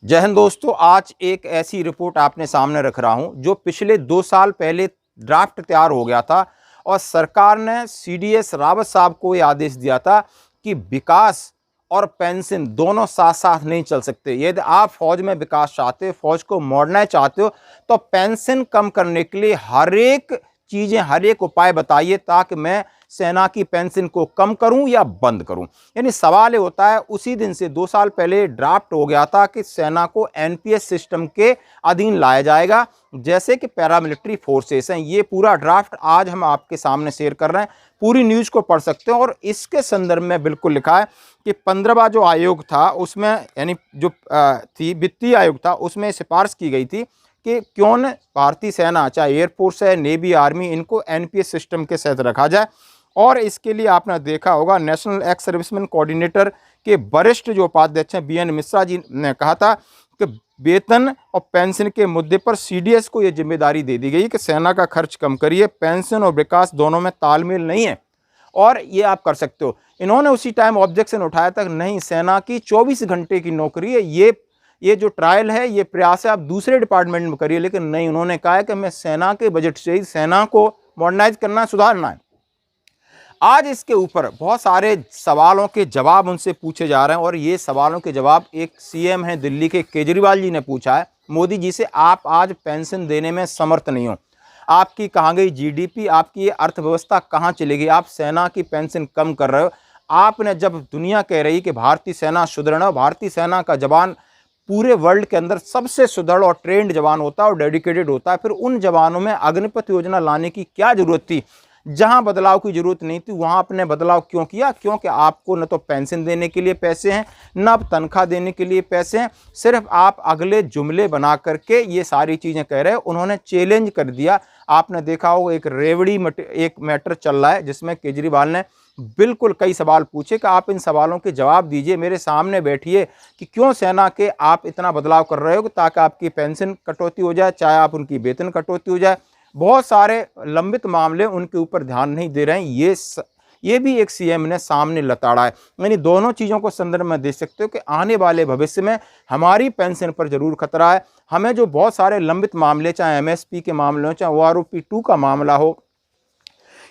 जय हिंद दोस्तों, आज एक ऐसी रिपोर्ट आपने सामने रख रहा हूं जो पिछले 2 साल पहले ड्राफ्ट तैयार हो गया था और सरकार ने सीडीएस रावत साहब को ये आदेश दिया था कि विकास और पेंशन दोनों साथ साथ नहीं चल सकते। यदि आप फौज में विकास चाहते हो, फौज को मॉडर्नाइज चाहते हो, तो पेंशन कम करने के लिए हर एक उपाय बताइए ताकि मैं सेना की पेंशन को कम करूं या बंद करूं। यानी सवाल ये होता है, उसी दिन से 2 साल पहले ड्राफ्ट हो गया था कि सेना को एनपीएस सिस्टम के अधीन लाया जाएगा, जैसे कि पैरामिलिट्री फोर्सेस हैं। ये पूरा ड्राफ्ट आज हम आपके सामने शेयर कर रहे हैं। पूरी न्यूज़ को पढ़ सकते हो और इसके संदर्भ में बिल्कुल लिखा है कि 15वां जो आयोग था उसमें, यानी जो थी वित्तीय आयोग था, उसमें सिफारिश की गई थी कि क्यों न भारतीय सेना, चाहे एयरफोर्स है, नेवी, आर्मी, इनको एनपीएस सिस्टम के तहत रखा जाए। और इसके लिए आपने देखा होगा, नेशनल एक्स सर्विसमैन कोऑर्डिनेटर के वरिष्ठ जो उपाध्यक्ष हैं बीएन मिश्रा जी ने कहा था कि वेतन और पेंशन के मुद्दे पर सीडीएस को यह जिम्मेदारी दे दी गई कि सेना का खर्च कम करिए, पेंशन और विकास दोनों में तालमेल नहीं है और ये आप कर सकते हो। इन्होंने उसी टाइम ऑब्जेक्शन उठाया था, नहीं, सेना की 24 घंटे की नौकरी है, ये जो ट्रायल है, ये प्रयास है, आप दूसरे डिपार्टमेंट में करिए। लेकिन नहीं, उन्होंने कहा है कि मैं सेना के बजट से ही सेना को मॉडर्नाइज करना, सुधारना है। आज इसके ऊपर बहुत सारे सवालों के जवाब उनसे पूछे जा रहे हैं और ये सवालों के जवाब एक सीएम हैं दिल्ली के, केजरीवाल जी ने पूछा है मोदी जी से। आप आज पेंशन देने में समर्थ नहीं हो, आपकी कहाँ गई जीडीपी, आपकी ये अर्थव्यवस्था कहाँ चलेगी, आप सेना की पेंशन कम कर रहे हो। आपने, जब दुनिया कह रही कि भारतीय सेना सुदृढ़ है, भारतीय सेना का जवान पूरे वर्ल्ड के अंदर सबसे सुदृढ़ और ट्रेंड जवान होता है और डेडिकेटेड होता है, फिर उन जवानों में अग्निपथ योजना लाने की क्या जरूरत थी? जहां बदलाव की जरूरत नहीं थी वहां आपने बदलाव क्यों किया? क्योंकि आपको न तो पेंशन देने के लिए पैसे हैं, न अब तनख्वाह देने के लिए पैसे हैं। सिर्फ आप अगले जुमले बना करके ये सारी चीज़ें कह रहे हैं। उन्होंने चैलेंज कर दिया। आपने देखा होगा एक मैटर चल रहा है जिसमें केजरीवाल ने बिल्कुल कई सवाल पूछे कि आप इन सवालों के जवाब दीजिए, मेरे सामने बैठिए कि क्यों सेना के आप इतना बदलाव कर रहे हो ताकि आपकी पेंशन कटौती हो जाए, चाहे आप उनकी वेतन कटौती हो जाए। बहुत सारे लंबित मामले उनके ऊपर ध्यान नहीं दे रहे हैं। ये भी एक सीएम ने सामने लताड़ा है। यानी दोनों चीज़ों को संदर्भ में देख सकते हो कि आने वाले भविष्य में हमारी पेंशन पर जरूर खतरा है। हमें जो बहुत सारे लंबित मामले, चाहे एमएसपी के मामले हो, चाहे ओआरओपी 2 का मामला हो,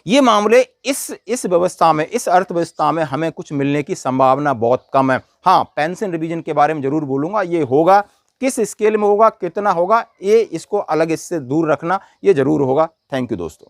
ये मामले इस व्यवस्था में, इस अर्थव्यवस्था में हमें कुछ मिलने की संभावना बहुत कम है। हाँ, पेंशन रिवीजन के बारे में जरूर बोलूँगा। ये होगा, किस स्केल में होगा, कितना होगा, ये इसको अलग इससे दूर रखना, ये जरूर होगा। थैंक यू दोस्तों।